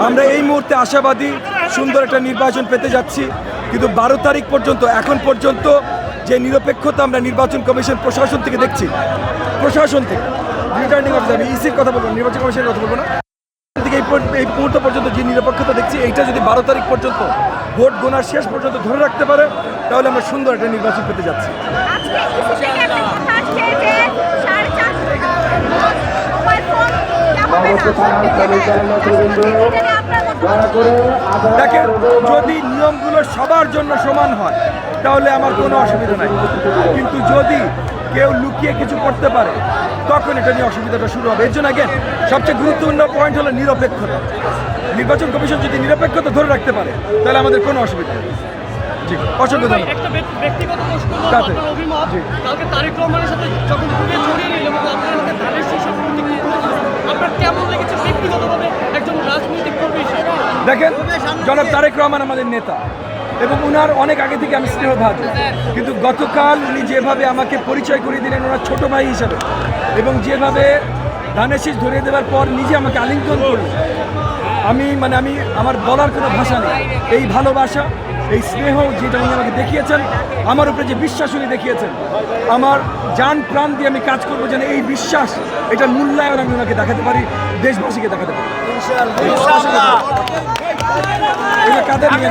আমরা এই মুহূর্তে আশাবাদী সুন্দর একটা নির্বাচন পেতে যাচ্ছি, কিন্তু 12 তারিখ পর্যন্ত এখন পর্যন্ত যে নিরপেক্ষতা আমরা নির্বাচন কমিশন প্রশাসন থেকে দেখছি, প্রশাসন থেকে রিটার্নিং অফিসার, আমি ইসির কথা বলবো, নির্বাচন কমিশনের কথা বলবো না, থেকে এই মুহূর্ত পর্যন্ত যে নিরপেক্ষতা দেখছি, এইটা যদি 12 তারিখ পর্যন্ত ভোট গোনার শেষ পর্যন্ত ধরে রাখতে পারে, তাহলে আমরা সুন্দর একটা নির্বাচন পেতে যাচ্ছি। দেখেন, যদি নিয়মগুলো সবার জন্য সমান হয় তাহলে আমার কোনো অসুবিধা নাই, কিন্তু যদি কেউ লুকিয়ে কিছু করতে পারে তখন এটা নিয়ে অসুবিধাটা শুরু হবে। এর জন্য আগে সবচেয়ে গুরুত্বপূর্ণ পয়েন্ট হলো নিরপেক্ষতা। নির্বাচন কমিশন যদি নিরপেক্ষতা ধরে রাখতে পারে তাহলে আমাদের কোনো অসুবিধা নেই। জি, অসংখ্য ধন্যবাদ। একটা ব্যক্তিগত প্রশ্ন, আপনার অভিমত, কালকে তারেক রহমানের সাথে যখন ঘুরে জড়িয়ে নিল এবং আপনার হাতে ধানের শীষের প্রতীক তুলে দিল, আপনার কেমন লেগেছে ব্যক্তিগতভাবে একজন রাজনৈতিক কর্মী হিসেবে? দেখেন, জনাব তারেক রহমান আমাদের নেতা এবং ওনার অনেক আগে থেকে আমি স্নেহভাজন, কিন্তু গতকাল উনি যেভাবে আমাকে পরিচয় করিয়ে দিলেন ওনার ছোট ভাই হিসাবে, এবং যেভাবে ধানের শীষ ধরিয়ে দেওয়ার পর নিজে আমাকে আলিঙ্গন করলেন, আমি আমার বলার কোনো ভাষা নেই। এই ভালোবাসা, এই স্নেহ যেটা উনি আমাকে দেখিয়েছেন, আমার উপরে যে বিশ্বাস উনি দেখিয়েছেন, আমার জান প্রাণ দিয়ে আমি কাজ করবো যেন এই বিশ্বাস, এটার মূল্যায়ন আমি ওনাকে দেখাতে পারি, দেশবাসীকে দেখাতে পারি। কাদের নিয়ে